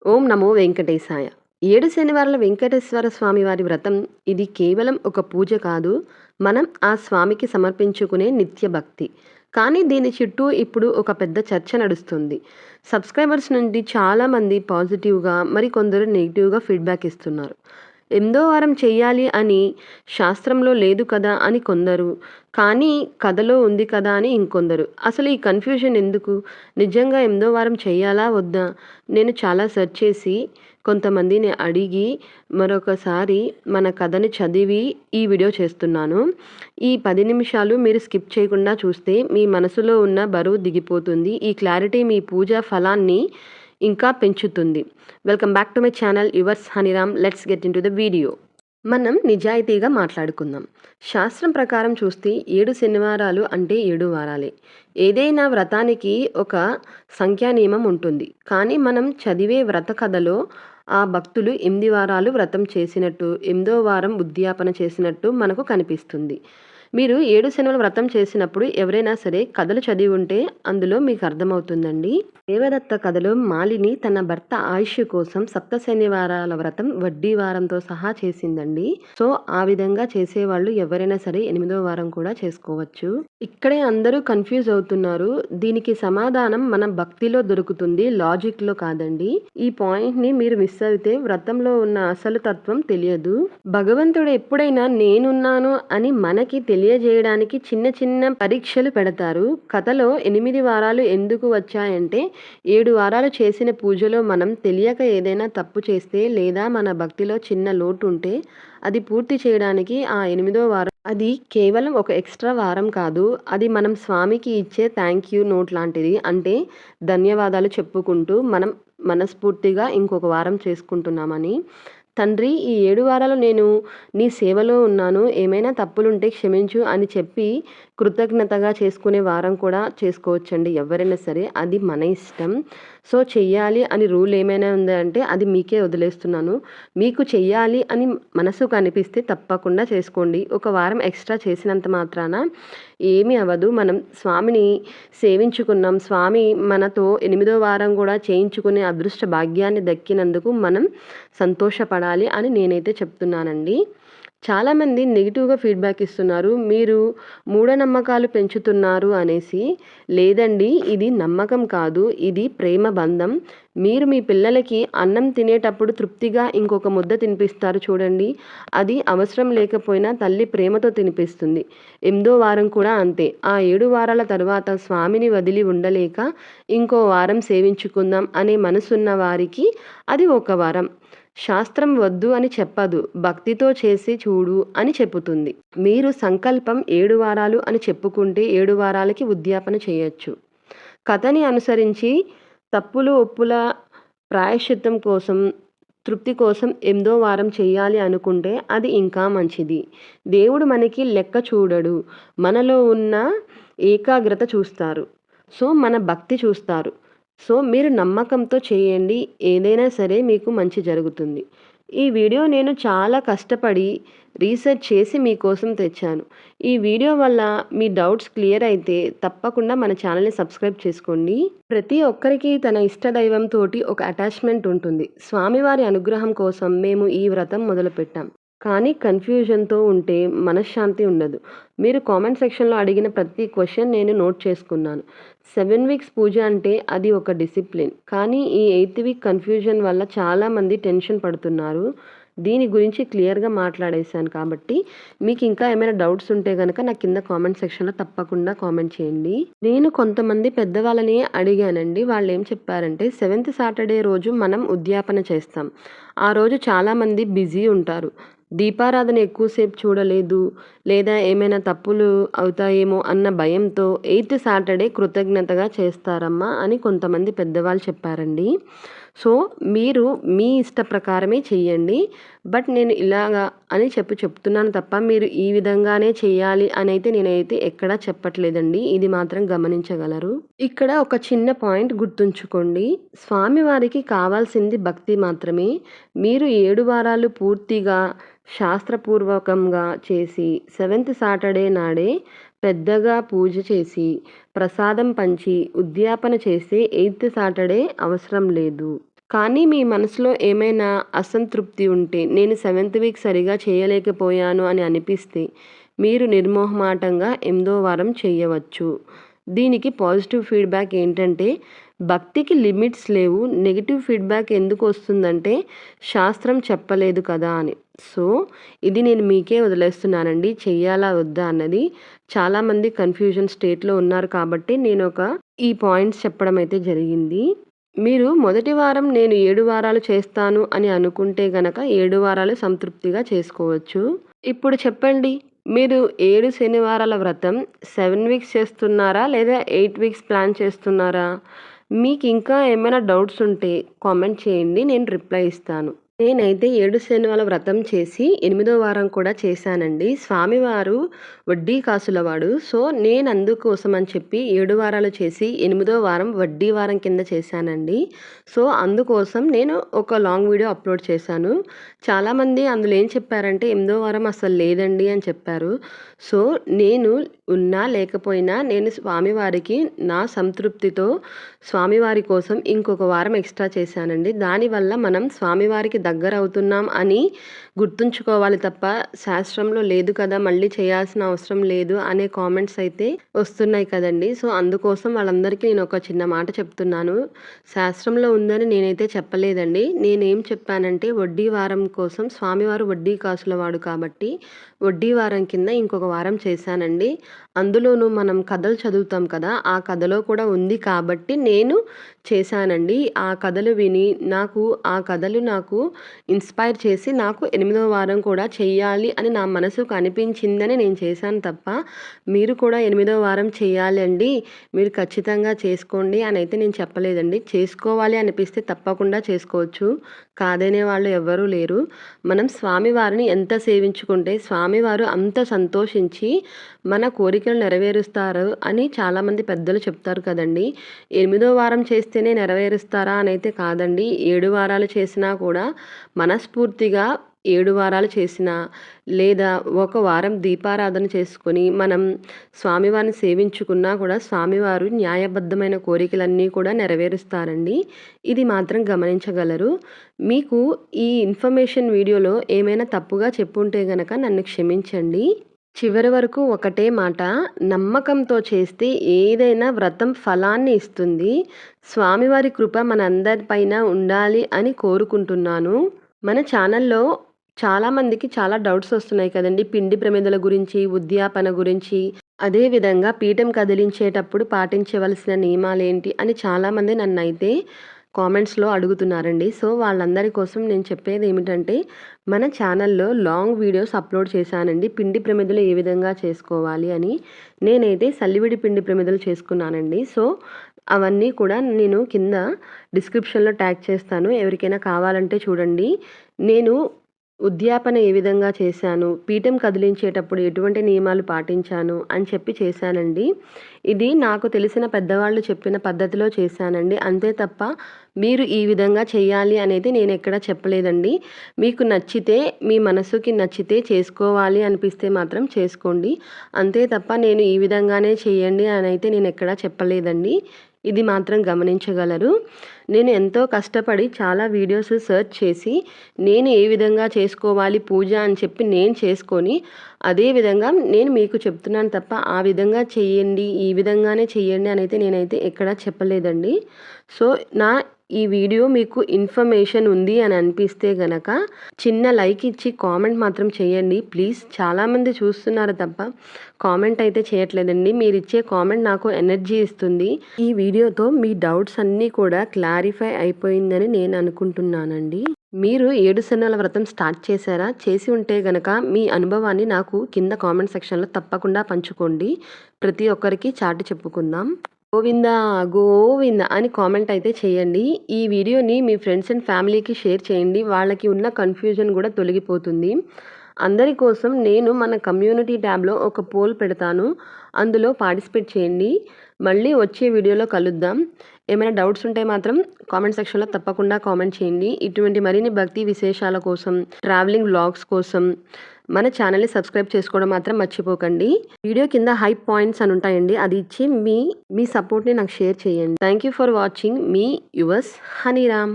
ఓం నమో వెంకటేశాయ. 7 శనివారాల వెంకటేశ్వర స్వామి వారి వ్రతం ఇది కేవలం ఒక పూజ కాదు. మనం ఆ స్వామికి సమర్పించుకునే నిత్య భక్తి. కానీ దీని చుట్టూ ఇప్పుడు ఒక పెద్ద చర్చ నడుస్తుంది. సబ్స్క్రైబర్స్ నుండి చాలామంది పాజిటివ్‌గా, మరికొందరు నెగెటివ్‌గా ఫీడ్‌బ్యాక్ ఇస్తున్నారు. ఎనిమిదో వారం చెయ్యాలి అని శాస్త్రంలో లేదు కదా అని కొందరు, కానీ కథలో ఉంది కదా అని ఇంకొందరు. అసలు ఈ కన్‌ఫ్యూజన్ ఎందుకు? నిజంగా ఎనిమిదో వారం చెయ్యాలా? వద్దా? నేను చాలా సెర్చ్ చేసి, కొంతమందిని అడిగి, మరొకసారి మన కథని చదివి ఈ వీడియో చేస్తున్నాను. ఈ 10 నిమిషాలు మీరు స్కిప్ చేయకుండా చూస్తే మీ మనసులో ఉన్న బరువు దిగిపోతుంది. ఈ క్లారిటీ మీ పూజా ఫలాన్ని ఇంకా పెంచుతుంది. Welcome back to my channel yours Haniram. Let's get into the video. మనం నిజాయితీగా మాట్లాడుకుందాం. శాస్త్రం ప్రకారం చూస్తే 7 శనివారాలు అంటే 7 వారాలే. ఏదైనా వ్రతానికి ఒక సంఖ్యా నియమం ఉంటుంది. కానీ మనం చదివే వ్రత కథలో ఆ భక్తులు 8 వారాలు వ్రతం చేసినట్టు, 8దో వారం ఉద్యాపన చేసినట్టు మనకు కనిపిస్తుంది. మీరు 7 శనివారాల వ్రతం చేసినప్పుడు ఎవరైనా సరే కథలు చదివి ఉంటే అందులో మీకు అర్థమవుతుందండి. దేవదత్త కథలో మాలిని తన భర్త ఆయుష్ కోసం 7 శనివారాల వ్రతం వడ్డీ వారంతో సహా చేసిందండి. సో ఆ విధంగా చేసేవాళ్ళు ఎవరైనా సరే 8దో వారం కూడా చేసుకోవచ్చు. ఇక్కడే అందరూ కన్ఫ్యూజ్ అవుతున్నారు. దీనికి సమాధానం మన భక్తిలో దొరుకుతుంది, లాజిక్‌లో కాదండి. ఈ పాయింట్‌ని మీరు మిస్ అయితే వ్రతంలో ఉన్న అసలు తత్వం తెలియదు. భగవంతుడు ఎప్పుడైనా నేనున్నాను అని మనకి తెలియజేయడానికి చిన్న చిన్న పరీక్షలు పెడతారు. కథలో 8 వారాలు ఎందుకు వచ్చాయంటే 7 వారాలు చేసిన పూజలో మనం తెలియక ఏదైనా తప్పు చేస్తే, లేదా మన భక్తిలో చిన్న లోటు ఉంటే అది పూర్తి చేయడానికి ఆ 8దో వారం అది కేవలం ఒక ఎక్స్ట్రా వారం కాదు. అది మనం స్వామికి ఇచ్చే థ్యాంక్ యూ నోట్ లాంటిది. అంటే ధన్యవాదాలు చెప్పుకుంటూ మనం మనస్ఫూర్తిగా ఇంకొక వారం చేసుకుంటున్నామని. తండ్రి, ఈ 7 వారాలు నేను నీ సేవలో ఉన్నాను. ఏమైనా తప్పులుంటే క్షమించు అని చెప్పి కృతజ్ఞతగా చేసుకునే వారం కూడా చేసుకోవచ్చండి ఎవరైనా సరే. అది మన ఇష్టం. సో చెయ్యాలి అని రూల్ ఏమైనా ఉందా అంటే అది మీకే వదిలేస్తున్నాను. మీకు చెయ్యాలి అని మనసుకు అనిపిస్తే తప్పకుండా చేసుకోండి. ఒక వారం ఎక్స్ట్రా చేసినంత మాత్రాన ఏమీ అవ్వదు. మనం స్వామిని సేవించుకున్నాం. స్వామి మనతో 8దో వారం కూడా చేయించుకునే అదృష్ట భాగ్యాన్ని దక్కినందుకు మనం సంతోషపడాలి అని నేనైతే చెప్తున్నానండి. చాలామంది నెగిటివ్‌గా ఫీడ్‌బ్యాక్ ఇస్తున్నారు. మీరు మూఢనమ్మకాలు పెంచుతున్నారు అనేసి. లేదండి, ఇది నమ్మకం కాదు. ఇది ప్రేమ బంధం. మీరు మీ పిల్లలకి అన్నం తినేటప్పుడు తృప్తిగా ఇంకొక ముద్ద తినిపిస్తారు చూడండి. అది అవసరం లేకపోయినా తల్లి ప్రేమతో తినిపిస్తుంది. 8దో వారం కూడా అంతే. ఆ 7 వారాల తరువాత స్వామిని వదిలి ఉండలేక ఇంకో వారం సేవించుకుందాం అనే మనసున్న వారికి అది ఒక వారం. శాస్త్రం వద్దు అని చెప్పదు. భక్తితో చేసి చూడు అని చెబుతుంది. మీరు సంకల్పం 7 వారాలు అని చెప్పుకుంటే 7 వారాలకి ఉద్యాపన చేయొచ్చు. కథని అనుసరించి తప్పులు ఒప్పుల ప్రాయశ్చిత్తం కోసం, తృప్తి కోసం 8దో వారం చెయ్యాలి అనుకుంటే అది ఇంకా మంచిది. దేవుడు మనకి లెక్క చూడడు. మనలో ఉన్న ఏకాగ్రత చూస్తారు. సో మన భక్తి చూస్తారు. సో మీరు నమ్మకంతో చేయండి. ఏదైనా సరే మీకు మంచి జరుగుతుంది. ఈ వీడియో నేను చాలా కష్టపడి రీసెర్చ్ చేసి మీకోసం తెచ్చాను. ఈ వీడియో వల్ల మీ డౌట్స్ క్లియర్ అయితే తప్పకుండా మన ఛానల్‌ని సబ్స్క్రైబ్ చేసుకోండి. ప్రతి ఒక్కరికి తన ఇష్ట దైవంతోటి ఒక అటాచ్‌మెంట్ ఉంటుంది. స్వామివారి అనుగ్రహం కోసం మేము ఈ వ్రతం మొదలుపెట్టాం. కానీ కన్‌ఫ్యూజన్‌తో ఉంటే మనశ్శాంతి ఉండదు. మీరు కామెంట్ సెక్షన్‌లో అడిగిన ప్రతి క్వెషన్ నేను నోట్ చేసుకున్నాను. 7 వీక్స్ పూజ అంటే అది ఒక డిసిప్లిన్. కానీ ఈ 8th వీక్ కన్‌ఫ్యూజన్ వల్ల చాలామంది టెన్షన్ పడుతున్నారు. దీని గురించి క్లియర్‌గా మాట్లాడేశాను కాబట్టి మీకు ఇంకా ఏమైనా డౌట్స్ ఉంటే గనక నా కింద కామెంట్ సెక్షన్‌లో తప్పకుండా కామెంట్ చేయండి. నేను కొంతమంది పెద్దవాళ్ళని అడిగానండి. వాళ్ళేం చెప్పారంటే 7th సాటర్డే రోజు మనం ఉద్యాపన చేస్తాం. ఆ రోజు చాలామంది బిజీ ఉంటారు. దీపారాధన ఎక్కువసేపు చూడలేదు, లేదా ఏమైనా తప్పులు అవుతాయేమో అన్న భయంతో 8th సాటర్డే కృతజ్ఞతగా చేస్తారమ్మా అని కొంతమంది పెద్దవాళ్ళు చెప్పారండి. సో మీరు మీ ఇష్ట ప్రకారమే చెయ్యండి. బట్ నేను ఇలాగా అని చెప్తున్నాను తప్ప మీరు ఈ విధంగానే చెయ్యాలి అనైతే నేనైతే ఎక్కడా చెప్పట్లేదండి. ఇది మాత్రం గమనించగలరు. ఇక్కడ ఒక చిన్న పాయింట్ గుర్తుంచుకోండి. స్వామివారికి కావాల్సింది భక్తి మాత్రమే. మీరు 7 వారాలు పూర్తిగా శాస్త్రపూర్వకంగా చేసి 7th సాటర్డే నాడే పెద్దగా పూజ చేసి, ప్రసాదం పంచి, ఉద్యాపన చేస్తే 8th సాటర్డే అవసరం లేదు. కానీ మీ మనసులో ఏమైనా అసంతృప్తి ఉంటే, నేను 7th వీక్ సరిగా చేయలేకపోయాను అని అనిపిస్తే, మీరు నిర్మోహమాటంగా 8వ వారం చేయవచ్చు. దీనికి పాజిటివ్ ఫీడ్‌బ్యాక్ ఏంటంటే, భక్తికి లిమిట్స్ లేవు. నెగెటివ్ ఫీడ్‌బ్యాక్ ఎందుకు వస్తుందంటే, శాస్త్రం చెప్పలేదు కదా అని. సో, ఇది నేను మీకే వదిలేస్తున్నానండి. చెయ్యాలా? వద్దా? అన్నది. చాలామంది కన్‌ఫ్యూజన్ స్టేట్‌లో ఉన్నారు కాబట్టి, ఈ పాయింట్స్ చెప్పడం అయితే జరిగింది. మీరు మొదటి వారం నేను 7 వారాలు చేస్తాను అని అనుకుంటే గనక 7 వారాలు సంతృప్తిగా చేసుకోవచ్చు. ఇప్పుడు చెప్పండి. మీరు 7 శనివారాల వ్రతం 7 వీక్స్ చేస్తున్నారా? లేదా 8 వీక్స్ ప్లాన్ చేస్తున్నారా? మీకింకా ఏమైనా డౌట్స్ ఉంటే కామెంట్ చేయండి. నేను రిప్లై ఇస్తాను. నేనైతే 7 శనివారాల వ్రతం చేసి 8వ వారం కూడా చేశానండి. స్వామివారు వడ్డీ కాసులవాడు. సో, నేను అందుకోసం అని చెప్పి 7 వారాలు చేసి 8వ వారం వడ్డీ వారం కింద చేశానండి. సో, అందుకోసం నేను ఒక లాంగ్ వీడియో అప్లోడ్ చేశాను. చాలామంది అందులో ఏం చెప్పారంటే 8వ వారం అసలు లేదండి అని చెప్పారు. సో, నేను ఉన్నా లేకపోయినా నేను స్వామివారికి నా సంతృప్తితో స్వామివారి కోసం ఇంకొక వారం ఎక్స్ట్రా చేశానండి. దానివల్ల మనం స్వామివారికి దగ్గరవుతున్నాం అని గుర్తుంచుకోవాలి తప్ప, శాస్త్రంలో లేదు కదా! మళ్ళీ చేయాల్సిన అవసరం లేదు అనే కామెంట్స్ అయితే వస్తున్నాయి కదండీ! సో, అందుకోసం వాళ్ళందరికీ నేను ఒక చిన్న మాట చెప్తున్నాను. శాస్త్రంలో ఉందని నేనైతే చెప్పలేదండి. నేనేం చెప్పానంటే వడ్డీ వారం కోసం స్వామివారు వడ్డీ కాసులవాడు కాబట్టి, వడ్డీ వారం కింద ఇంకొక వారం చేశానండి. అందులోనూ మనం కథలు చదువుతాం కదా! ఆ కథలో కూడా ఉంది కాబట్టి నేను చేశానండి. ఆ కథలు విని ఆ కథలు నాకు ఇన్‌స్పైర్ చేసి నాకు 8వ వారం కూడా చెయ్యాలి అని నా మనసుకు అనిపించిందని నేను చేశాను తప్ప, మీరు కూడా 8వ వారం చెయ్యాలండి, మీరు ఖచ్చితంగా చేసుకోండి అనైతే నేను చెప్పలేదండి. చేసుకోవాలి అనిపిస్తే తప్పకుండా చేసుకోవచ్చు. కాదనే వాళ్ళు ఎవ్వరూ లేరు. మనం స్వామివారిని ఎంత సేవించుకుంటే స్వామివారు అంత సంతోషించి మన కోరికలు నెరవేరుస్తారు అని చాలామంది పెద్దలు చెప్తారు కదండీ! 8వ వారం చేస్తేనే నెరవేరుస్తారా అనైతే కాదండి. 7 వారాలు చేసినా కూడా మనస్ఫూర్తిగా 7 వారాలు చేసినా, లేదా ఒక వారం దీపారాధన చేసుకొని మనం స్వామివారిని సేవించుకున్నా కూడా స్వామివారు న్యాయబద్ధమైన కోరికలన్నీ కూడా నెరవేరుస్తారండి. ఇది మాత్రం గమనించగలరు. మీకు ఈ ఇన్ఫర్మేషన్ వీడియోలో ఏమైనా తప్పుగా చెప్పుంటే గనక నన్ను క్షమించండి. చివరి వరకు ఒకటే మాట, నమ్మకంతో చేస్తే ఏదైనా వ్రతం ఫలాన్ని ఇస్తుంది. స్వామివారి కృప మనందరిపైన ఉండాలి అని కోరుకుంటున్నాను. మన ఛానల్‌లో చాలామందికి చాలా డౌట్స్ వస్తున్నాయి కదండీ! పిండి ప్రమిదల గురించి, ఉద్యాపన గురించి, అదే విధంగా పీఠం కదిలించేటప్పుడు పాటించవలసిన నియమాలేంటి అని చాలామంది నన్నైతే కామెంట్స్‌లో అడుగుతున్నారండి. సో, వాళ్ళందరి కోసం నేను చెప్పేదేమిటంటే, మన ఛానల్‌లో లాంగ్ వీడియోస్ అప్లోడ్ చేశానండి. పిండి ప్రమిదలు ఏ విధంగా చేసుకోవాలి అని. నేనైతే సల్లివిడి పిండి ప్రమిదలు చేసుకున్నానండి. సో, అవన్నీ కూడా నేను కింద డిస్క్రిప్షన్‌లో ట్యాగ్ చేస్తాను. ఎవరికైనా కావాలంటే చూడండి. నేను ఉద్యాపన ఏ విధంగా చేశాను, పీఠం కదిలించేటప్పుడు ఎటువంటి నియమాలు పాటించాను అని చెప్పి చేశానండి. ఇది నాకు తెలిసిన పెద్దవాళ్ళు చెప్పిన పద్ధతిలో చేశానండి. అంతే తప్ప మీరు ఈ విధంగా చేయాలి అనేది నేనెక్కడా చెప్పలేదండి. మీకు నచ్చితే, మీ మనసుకి నచ్చితే చేసుకోవాలి అనిపిస్తే మాత్రం చేసుకోండి. అంతే తప్ప నేను ఈ విధంగానే చేయండి అనైతే నేనెక్కడా చెప్పలేదండి. ఇది మాత్రం గమనించగలరు. నేను ఎంతో కష్టపడి చాలా వీడియోస్ సెర్చ్ చేసి, నేను ఏ విధంగా చేసుకోవాలి పూజ అని చెప్పి నేను చేసుకొని, అదే విధంగా నేను మీకు చెప్తున్నాను తప్ప, ఆ విధంగా చెయ్యండి, ఈ విధంగానే చెయ్యండి అనైతే నేనైతే ఎక్కడా చెప్పలేదండి. సో, ఈ వీడియో మీకు ఇన్ఫర్మేషన్ ఉంది అని అనిపిస్తే గనక చిన్న లైక్ ఇచ్చి కామెంట్ మాత్రం చేయండి ప్లీజ్. చాలామంది చూస్తున్నారు తప్ప కామెంట్ అయితే చేయట్లేదండి. మీరిచ్చే కామెంట్ నాకు ఎనర్జీ ఇస్తుంది. ఈ వీడియోతో మీ డౌట్స్ అన్నీ కూడా క్లారిఫై అయిపోయిందని నేను అనుకుంటున్నానండి. మీరు 7 శనివారాల వ్రతం స్టార్ట్ చేశారా? చేసి ఉంటే గనక మీ అనుభవాన్ని నాకు కింద కామెంట్ సెక్షన్‌లో తప్పకుండా పంచుకోండి. ప్రతి ఒక్కరికి చాటి చెప్పుకుందాం. గోవిందా గోవింద అని కామెంట్ అయితే చేయండి. ఈ వీడియోని మీ ఫ్రెండ్స్ అండ్ ఫ్యామిలీకి షేర్ చేయండి. వాళ్ళకి ఉన్న కన్‌ఫ్యూజన్ కూడా తొలగిపోతుంది. అందరి కోసం నేను మన కమ్యూనిటీ ట్యాబ్‌లో ఒక పోల్ పెడతాను. అందులో పార్టిసిపేట్ చేయండి. మళ్ళీ వచ్చే వీడియోలో కలుద్దాం. ఏమైనా డౌట్స్ ఉంటే మాత్రం కామెంట్ సెక్షన్‌లో తప్పకుండా కామెంట్ చేయండి. ఇటువంటి మరిన్ని భక్తి విశేషాల కోసం, ట్రావెలింగ్ వ్లాగ్స్ కోసం మన ఛానల్‌ని సబ్స్క్రైబ్ చేసుకోవడం మాత్రం మర్చిపోకండి. వీడియో కింద హైప్ పాయింట్స్ అని ఉంటాయండి. అది ఇచ్చి మీ సపోర్ట్‌ని నాకు షేర్ చేయండి. Thank you for watching. మీ యువర్స్ హనీరామ్.